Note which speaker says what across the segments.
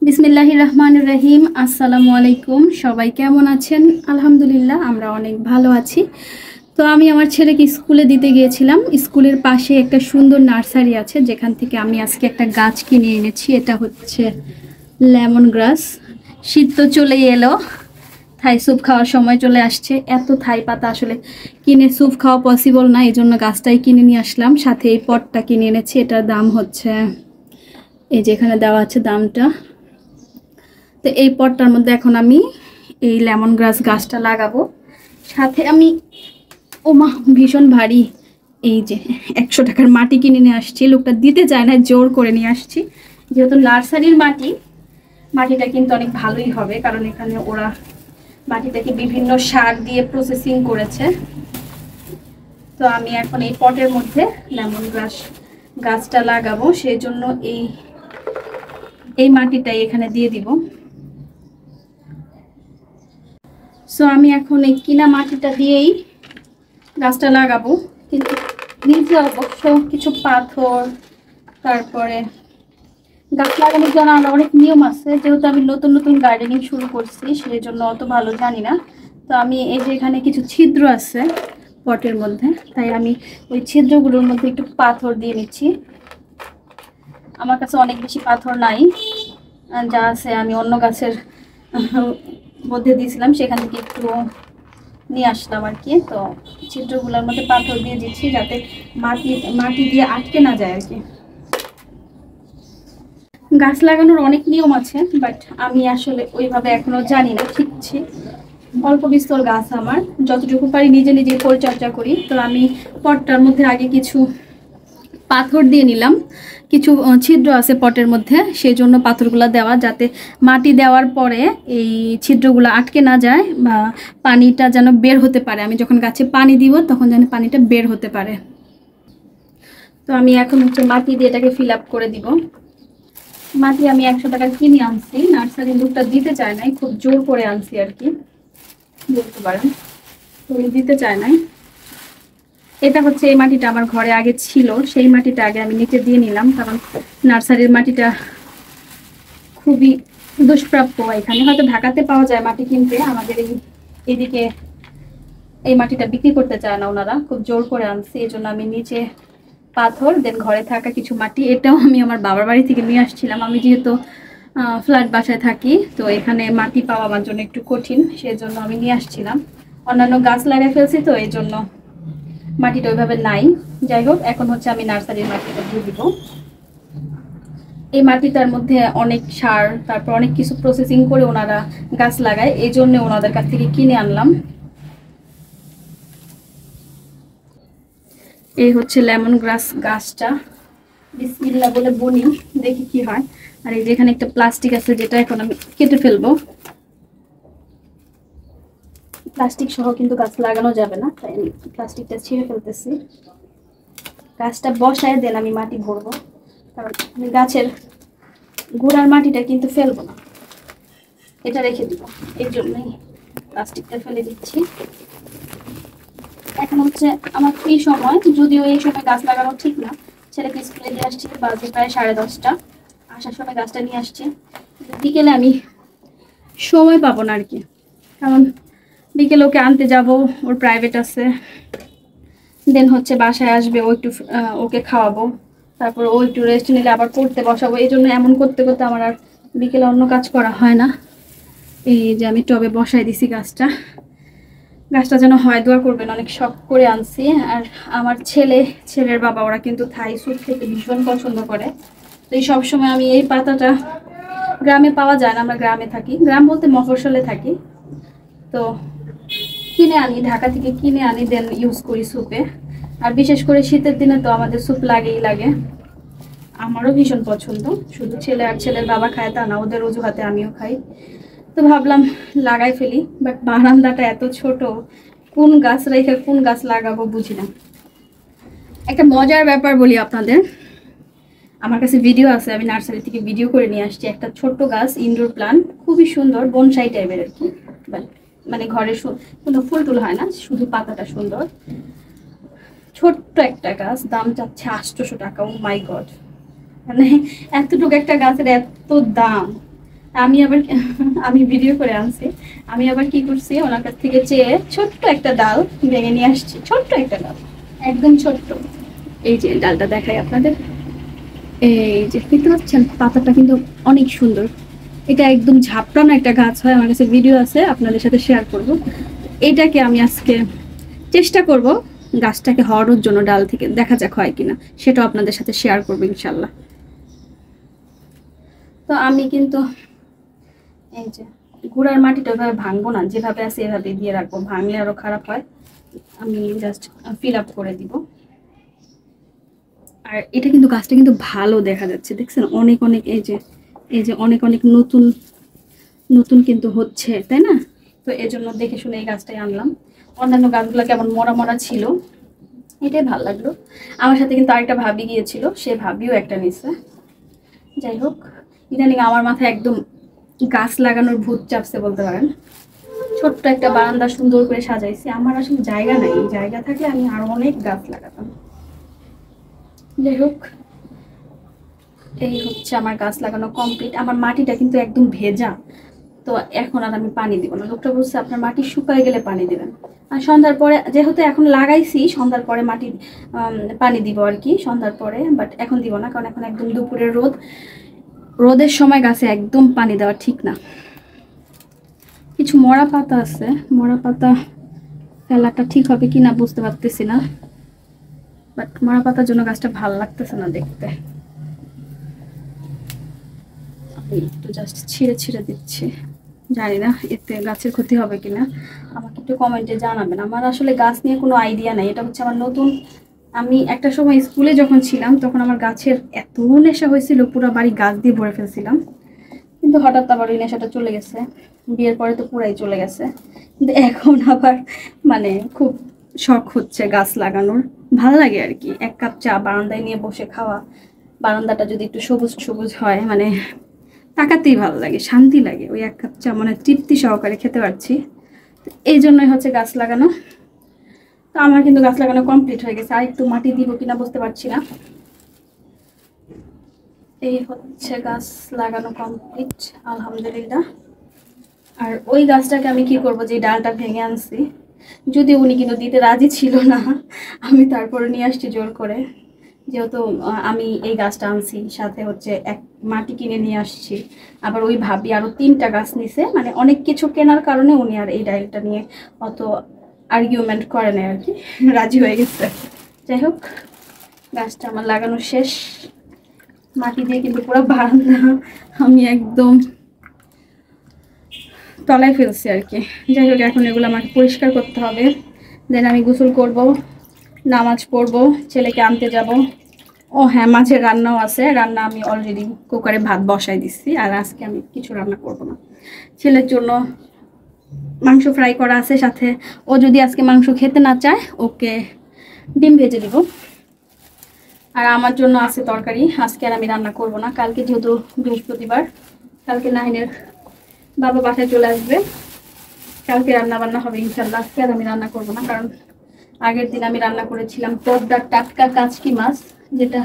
Speaker 1: বিসমিল্লাহির রহমানির রহিম। আসসালামু আলাইকুম। সবাই কেমন আছেন? আলহামদুলিল্লাহ আমরা অনেক ভালো আছি। তো আমি আমার ছেলেকে স্কুলে দিতে গিয়েছিলাম। স্কুলের পাশে একটা সুন্দর নার্সারি আছে, যেখান থেকে আমি আজকে একটা গাছ কিনে এনেছি। এটা হচ্ছে লেমন গ্রাস। শীত তো চলেই এলো, থাই স্যুপ খাওয়ার সময় চলে আসছে। এত থাই পাতা আসলে কিনে স্যুপ খাওয়া পসিবল না, এই জন্য গাছটাই কিনে নিয়ে আসলাম। সাথে এই পটটা কিনে এনেছি। এটার দাম হচ্ছে, এই যেখানে দেওয়া আছে দামটা। তো এই পটটার মধ্যে এখন আমি এই লেমন গ্রাস গাছটা লাগাবো। সাথে আমি, ওমা ভীষণ ভারী, এই যে 100 টাকার মাটি কিনে নিয়ে আসছি। লোকটা দিতে চায় না, জোর করে নিয়ে আসছি। যেহেতু নার্সারির মাটিটা কিন্তু অনেক ভালোই হবে, কারণ এখানে ওরা মাটিটাকে বিভিন্ন সার দিয়ে প্রসেসিং করেছে। তো আমি এখন এই পটের মধ্যে লেমন গ্রাস গাছটা লাগাবো, সেই জন্য এই মাটিটাই এখানে দিয়ে দিব। সো আমি এখন এই কিনা মাটিটা দিয়েই গাছটা লাগাবো, কিন্তু নিচে অবশ্য কিছু পাথর, তারপরে গাছ লাগানোর জন্য আমার অনেক নিয়ম আছে। যেহেতু আমি নতুন নতুন গার্ডেনিং শুরু করছি, সেই জন্য অত ভালো জানি না। তো আমি এই যে এখানে কিছু ছিদ্র আছে পটের মধ্যে, তাই আমি ওই ছিদ্রগুলোর মধ্যে একটু পাথর দিয়ে নিচ্ছি। আমার কাছে অনেক বেশি পাথর নাই, যা আছে আমি অন্য গাছের মধ্যে দিয়েছিলাম, সেখান থেকে একটু নিয়ে আসলাম আর কি। তো ছিদ্রগুলোর মধ্যে পাথর দিয়ে দিচ্ছি, যাতে মাটি দিয়ে আটকে না যায় আর কি। গাছ লাগানোর অনেক নিয়ম আছে, বাট আমি আসলে ওইভাবে এখনো জানি না, শিখছি। অল্প বিস্তর গাছ আমার, যতটুকু পারি নিজে নিজে পরিচর্যা করি। তো আমি পটটার মধ্যে আগে কিছু পাথর দিয়ে নিলাম। কিছু ছিদ্র আছে পটের মধ্যে, সেই জন্য পাথরগুলো দেওয়া, যাতে মাটি দেওয়ার পরে এই ছিদ্রগুলো আটকে না যায়, বা পানিটা যেন বের হতে পারে। আমি যখন গাছে পানি দিব তখন যেন পানিটা বের হতে পারে। তো আমি এখন হচ্ছে মাটি দিয়ে এটাকে ফিল আপ করে দিব। মাটি আমি 100 টাকা কিনে আনছি, নার্সারির লোকটা দিতে চায় নাই, খুব জোর করে আনছি আর কি বলতে পারেন। তো দিতে চায় নাই। এটা হচ্ছে এই মাটিটা আমার ঘরে আগে ছিল, সেই মাটিটা আগে আমি নিচে দিয়ে নিলাম, কারণ নার্সারির মাটিটা খুবই দুষ্প্রাপ্য। এখানে হয়তো ঢাকাতে পাওয়া যায় মাটি কিনতে, আমাদের এইদিকে এই মাটিটা বিক্রি করতে চায় না ওনারা, খুব জোর করে আনছি। এই জন্য আমি নিচে পাথর, দেন ঘরে থাকা কিছু মাটি, এটাও আমি আমার বাবার বাড়ি থেকে নিয়ে আসছিলাম। আমি যেহেতু ফ্ল্যাট বাসায় থাকি, তো এখানে মাটি পাওয়া আমার জন্য একটু কঠিন, সেই জন্য আমি নিয়ে আসছিলাম। অন্যান্য গাছ লাগিয়ে ফেলছি, তো এই জন্য মাটিটা ওইভাবে নাই। যাই হোক, এখন হচ্ছে আমি নার্সারির মাটিটা দিয়ে দিব। এই মাটিটার মধ্যে অনেক সার, তারপর অনেক কিছু প্রসেসিং করে ওনারা গাছ লাগায়, এই জন্য ওনাদের কাছ থেকে কিনে আনলাম। এই হচ্ছে লেমন গ্রাস গাছটা। বিসমিল্লাহ বলে বুনি, দেখি কি হয়। আর এই যেখানে একটা প্লাস্টিক আছে, যেটা এখন আমি কেটে ফেলবো। প্লাস্টিক সহ কিন্তু গাছ লাগানো যাবে না, তাই আমি প্লাস্টিকটা ছিঁড়ে ফেলতেছি। গাছটা বসায় দেন আমি মাটি ভরবো, কারণ আমি গাছের গোড়ার মাটিটা কিন্তু ফেলবো না, এটা রেখে দিব। এর জন্যই প্লাস্টিকটা ফেলে দিচ্ছি। এখন হচ্ছে আমার ফ্রি সময়, যদিও এই সময় গাছ লাগানো ঠিক না। ছেলেকে স্কুলে দিয়ে আসছি, বাজে প্রায় 10:30। আসার সময় গাছটা নিয়ে আসছি। বিকেলে আমি সময় পাবো না আর কি, কারণ বিকেলে ওকে আনতে যাব, ওর প্রাইভেট আছে। দেন হচ্ছে বাসায় আসবে, ও একটু ওকে খাওয়াবো, তারপর ও একটু রেস্ট নিলে আবার পড়তে বসাবো। এই জন্য এমন করতে করতে আমার আর বিকেলে অন্য কাজ করা হয় না। এই যে আমি টবে বসাই দিছি গাছটা যেন হয়, দোয়া করবেন। অনেক শখ করে আনছি। আর আমার ছেলের বাবা, ওরা কিন্তু থাই স্যুপ খেতে ভীষণ পছন্দ করে। তো এই সবসময় আমি এই পাতাটা, গ্রামে পাওয়া যায় না, আমরা গ্রামে থাকি, গ্রাম বলতে মফস্বলে থাকি, তো কিনে আনি, ঢাকা থেকে কিনে আনি, দেন ইউজ করি স্যুপে। আর বিশেষ করে শীতের দিনে তো আমাদের স্যুপ লাগেই লাগে। আমারও ভীষণ পছন্দ, শুধু ছেলে আর ছেলের বাবা খায় তা না, ওদের অজুহাতে আমিও খাই। তো ভাবলাম লাগাই ফেলি, বাট বারান্দাটা এত ছোট, কোন গাছ রেখে কোন গাছ লাগাবো বুঝি না। একটা মজার ব্যাপার বলি আপনাদের, আমার কাছে ভিডিও আছে, আমি নার্সারি থেকে ভিডিও করে নিয়ে আসছি। একটা ছোট্ট গাছ, ইনডোর প্লান্ট, খুবই সুন্দর, বনসাই টাইপের আর কি, মানে ঘরে কোনো ফুল টুল হয় না, শুধু পাতাটা সুন্দর। ছোট্ট একটা গাছ, দাম চাচ্ছে 800 টাকা। ও মাই গড, মানে এতটুকু একটা গাছের এত দাম। আমি আবার আমি ভিডিও করে আনছি, আমি আবার কি করছি ওনার কাছ থেকে চেয়ে ছোট্ট একটা ডাল ভেঙে নিয়ে আসছি, ছোট্ট একটা ডাল, একদম ছোট্ট। এই যে ডালটা দেখাই আপনাদের, এই যে দেখতে পাচ্ছেন পাতাটা কিন্তু অনেক সুন্দর। এটা একদম ঝাপটানো একটা গাছ হয়, আমার কাছে ভিডিও আছে, আপনাদের সাথে শেয়ার করব। এটাকে আমি আজকে চেষ্টা করব গাছটাকে হওয়ানোর জন্য, ডাল থেকে দেখা যাক হয় কিনা, সেটাও আপনাদের সাথে শেয়ার করবো ইনশাল্লাহ। তো আমি কিন্তু এই যে গুঁড়ার মাটিটা ওইভাবে ভাঙবো না, যেভাবে আছে এভাবে দিয়ে রাখবো, ভাঙলে আরো খারাপ হয়। আমি জাস্ট ফিল আপ করে দিব। আর এটা কিন্তু গাছটা কিন্তু ভালো দেখা যাচ্ছে, দেখছেন অনেক অনেক এই যে অনেক অনেক নতুন নতুন কিন্তু হচ্ছে, তাই না? তো এই জন্য দেখে শুনে এই গাছটাই আনলাম। অন্যান্য গাছগুলো কেমন মরা মরা ছিল, এটাই ভালো লাগলো। আমার সাথে কিন্তু আরেকটা ভাবি গিয়েছিল, সে ভাবিও একটা নিছে। যাই হোক, ইদানিং আমার মাথায় একদম গাছ লাগানোর ভূত চাপছে বলতে পারেন। ছোট্ট একটা বারান্দা সুন্দর করে সাজাইছি, আমার আসলে জায়গা নাই, জায়গা থাকলে আমি আরো অনেক গাছ লাগাতাম। যাই হোক, এই হচ্ছে আমার গাছ লাগানো কমপ্লিট। আমার মাটিটা কিন্তু একদম ভেজা, তো এখন আর আমি পানি দিব না। লোকটা বলছে আপনার মাটি শুকায় গেলে পানি দিবেন। আর সন্ধ্যার পরে, যেহেতু এখন লাগাইছি, সন্ধ্যার পরে মাটি পানি দিব আর কি, সন্ধ্যার পরে। বাট এখন দিব না, কারণ এখন একদম দুপুরের রোদ, রোদের সময় গাছে একদম পানি দেওয়া ঠিক না। কিছু মরা পাতা আছে, মরা পাতা ফেলাটা ঠিক হবে কি না বুঝতে পারতেছি না, বাট মরা পাতার জন্য গাছটা ভালো লাগতেছে না দেখতে। আমি একটু জাস্ট ছিঁড়ে ছিঁড়ে দিচ্ছি, জানি না এতে গাছের ক্ষতি হবে কিনা, আমাকে একটু কমেন্টে জানাবেন। আমার আসলে গাছ নিয়ে কোনো আইডিয়া নাই, এটা হচ্ছে আমার নতুন। আমি একটা সময় স্কুলে যখন ছিলাম তখন আমার গাছের এত নেশা হয়েছিল, পুরো বাড়ি গাছ দিয়ে ভরে ফেলছিলাম। কিন্তু হঠাৎ আবার ওই নেশাটা চলে গেছে, বিয়ের পরে তো পুরাই চলে গেছে। কিন্তু এখন আবার মানে খুব শখ হচ্ছে গাছ লাগানোর, ভালো লাগে আর কি। এক কাপ চা বারান্দায় নিয়ে বসে খাওয়া, বারান্দাটা যদি একটু সবুজ সবুজ হয়, মানে তাকাতেই ভালো লাগে, শান্তি লাগে। ওই এক কাপ চা মানে তৃপ্তি সহকারে খেতে পারছি, এই জন্যই হচ্ছে গাছ লাগানো। তো আমার কিন্তু গাছ লাগানো কমপ্লিট হয়ে গেছে, আর একটু মাটি দিব কিনা বুঝতে পারছি না। এই হচ্ছে গাছ লাগানো কমপ্লিট আলহামদুলিল্লাহ। আর ওই গাছটাকে আমি কি করব, যে ডালটা ভেঙে আনছি, যদি উনি কিন্তু দিতে রাজি ছিল না, আমি তারপরে নিয়ে আসছি জোর করে। যেহেতু আমি এই গাছটা আনছি, সাথে হচ্ছে এক মাটি কিনে নিয়ে আসছি, আবার ওই ভাবি আরো 3টা গাছ নিছে, মানে অনেক কিছু কেনার কারণে উনি আর এই ডালটা নিয়ে অত আর্গুমেন্ট করে না আর কি, রাজি হয়ে গেছে। যাই হোক, গাছটা আমার লাগানো শেষ, মাটি দিয়ে কিন্তু পুরো বারান্দা আমি একদম তলায় ফেলছি আর কি। যাই হোক, এখন এগুলো আমাকে পরিষ্কার করতে হবে, দেন আমি গোসল করব, নামাজ পড়বো, ছেলেকে আনতে যাব। ও হ্যাঁ, মাছের রান্নাও আছে, রান্না আমি অলরেডি কুকারে ভাত বসাই দিচ্ছি। আর আজকে আমি কিছু রান্না করব না, ছেলের জন্য মাংস ফ্রাই করা আছে, সাথে ও যদি আজকে মাংস খেতে না চায় ওকে ডিম ভেজে দিব। আর আমার জন্য আছে তরকারি, আজকে আর আমি রান্না করব না। কালকে যেহেতু বৃহস্পতিবার, কালকে নাহিনের বাবা বাসায় চলে আসবে, কালকে রান্না বান্না হবে ইনশাল্লাহ। আজকে আর আমি রান্না করব না, কারণ আগের দিন আমি রান্না করেছিলাম পদ্মার টাটকা কাচকি মাছ, যেটা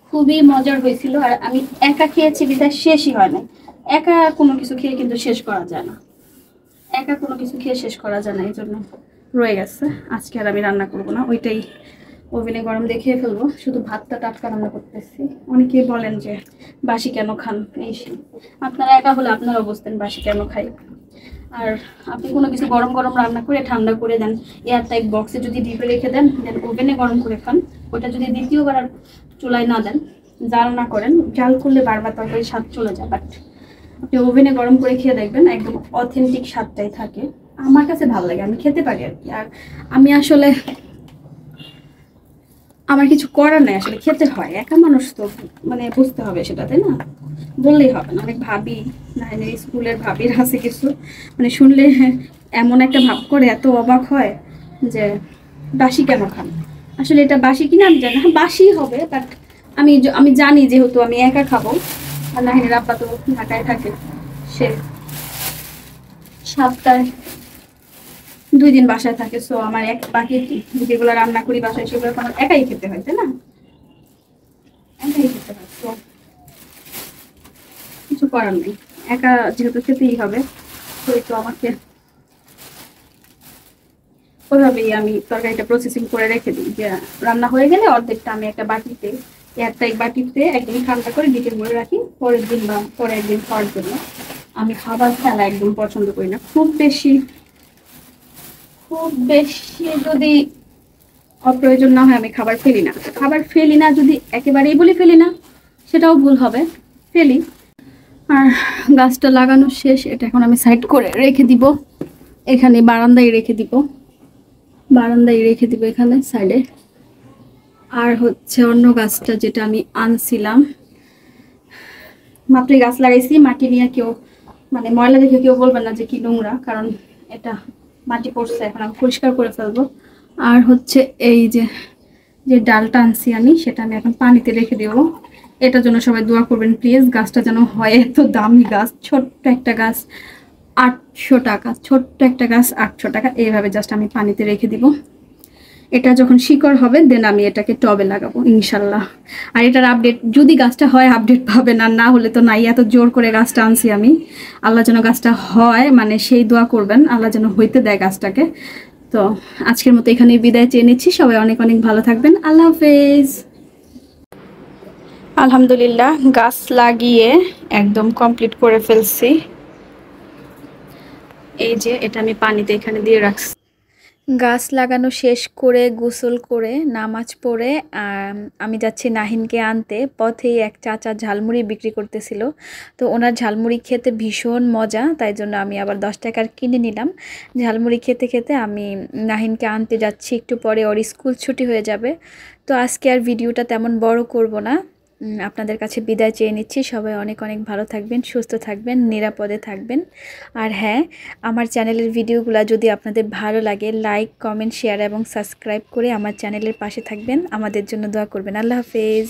Speaker 1: খুবই মজার হয়েছিল। আর আমি একা খেয়েছি বিধায় শেষই হয় না। একা কোনো কিছু খেয়ে কিন্তু শেষ করা যায় না, একা কোনো কিছু খেয়ে শেষ করা যায় না, এই জন্য রয়ে গেছে। আজকে আর আমি রান্না করব না, ওইটাই ওভেনে গরম দিয়ে খেয়ে ফেলবো। শুধু ভাতটা টাটকা রান্না করতেছি। অনেকেই বলেন যে বাসি কেন খান, এই আপনারা একা হলে আপনারাও বুঝতেন বাসি কেন খাই। আর আপনি কোনো কিছু গরম গরম রান্না করে ঠান্ডা করে দেন, এয়ারটাইট বক্সে যদি ডিপে রেখে দেন, দেন ওভেনে গরম করে খান। ওটা যদি দ্বিতীয়বার আর চুলায় না দেন, জাল না করেন, জাল করলে বারবার তরকারি স্বাদ চলে যায়। বাট আপনি ওভেনে গরম করে খেয়ে দেখবেন, একদম অথেন্টিক স্বাদটাই থাকে। আমার কাছে ভালো লাগে, আমি খেতে পারি আর কি। আর আমি আসলে আমার কিছু করার নাই, আসলে খেতে হয়, একা মানুষ তো, মানে বুঝতে হবে সেটা, তাই না? বললেই হবে না। অনেক ভাবি না, স্কুলের ভাবির আছে কিছু, মানে শুনলে এমন একটা ভাব করে, এত অবাক হয় যে বাসি কেন খান। আসলে এটা বাসি কিনা আমি জানি না, বাসি হবে, বাট আমি জানি যেহেতু আমি একা খাবো, আর নাহিনের আব্বা তো ঢাকায় থাকে, সে 7টায় 2 দিন বাসায় থাকে। সো আমার বাকি যেগুলো রান্না করি বাসায়, সেগুলো তো আমার একাই খেতে হয়, তাই না? একাই খেতে হয়, তো কিছু করার নেই। একা যেহেতু খেতেই হবে, তো আমাকে ওইভাবেই আমি তরকারিটা প্রসেসিং করে রেখে দিই, যে রান্না হয়ে গেলে অর্ধেকটা আমি একটা বাটিতে, এয়ারটাইট বাটিতে একদিন ঠান্ডা করে ডিপে ভরে রাখি, পরের দিন বা পরের দিন খাওয়ার জন্য। আমি খাবার ফেলা একদম পছন্দ করি না, খুব বেশি যদি অপ্রয়োজন না হয় আমি খাবার ফেলি না। খাবার ফেলি না যদি একেবারেই বলি ফেলি না, সেটাও ভুল হবে, ফেলি। আর গাছটা লাগানো শেষ, এটা এখন আমি সাইড করে রেখে দিব, এখানে বারান্দায় রেখে দিব, এখানে সাইডে। আর হচ্ছে অন্য গাছটা যেটা আমি আনছিলাম, মাত্রই গাছ লাগাইছি, মাটি নিয়ে কেউ মানে ময়লা দেখে কেউ বলবেন না যে কি নোংরা, কারণ এটা মাটি পড়ছে, এখন আমি পরিষ্কার করে ফেলবো। আর হচ্ছে এই যে যে ডালটা আনছি আমি, সেটা আমি এখন পানিতে রেখে দেবো। এটার জন্য সবাই দোয়া করবেন প্লিজ, গাছটা যেন হয়। এত দামি গাছ, ছোট্ট একটা গাছ 800 টাকা, ছোট্ট একটা গাছ 800 টাকা। এইভাবে জাস্ট আমি পানিতে রেখে দিব, এটা যখন শিকড় হবে দেন আমি এটাকে টবে লাগাবো ইনশাল্লাহ। আর এটার আপডেট যদি গাছটা হয় আপডেট পাবেন, আর না হলে তো নাই। এত জোর করে গাছটা আনছি আমি, আল্লাহ যেন গাছটা হয়, মানে সেই দোয়া করবেন, আল্লাহ যেন হইতে দেয় গাছটাকে। তো আজকের মতো এখানেই বিদায় চেয়ে নিচ্ছি, সবাই অনেক অনেক ভালো থাকবেন, আল্লাহ হাফেজ। আলহামদুলিল্লাহ, গাছ লাগিয়ে একদম কমপ্লিট করে ফেলছি। এই যে এটা আমি পানিতে এখানে দিয়ে রাখছি। গাছ লাগানো শেষ করে গোসল করে নামাজ পড়ে আমি যাচ্ছি নাহিনকে আনতে। পথেই এক চাচা ঝালমুড়ি বিক্রি করতেছিল, তো ওনার ঝালমুড়ি খেতে ভীষণ মজা, তাই জন্য আমি আবার 10 টাকার কিনে নিলাম। ঝালমুড়ি খেতে খেতে আমি নাহিনকে আনতে যাচ্ছি, একটু পরে ওর স্কুল ছুটি হয়ে যাবে। তো আজকে আর ভিডিওটা তেমন বড় করব না, আপনাদের কাছে বিদায় চেয়ে নিচ্ছি। সবাই অনেক অনেক ভালো থাকবেন, সুস্থ থাকবেন, নিরাপদে থাকবেন। আর হ্যাঁ, আমার চ্যানেলের ভিডিওগুলো যদি আপনাদের ভালো লাগে, লাইক, কমেন্ট, শেয়ার এবং সাবস্ক্রাইব করে আমার চ্যানেলের পাশে থাকবেন। আমাদের জন্য দোয়া করবেন। আল্লাহ হাফেজ।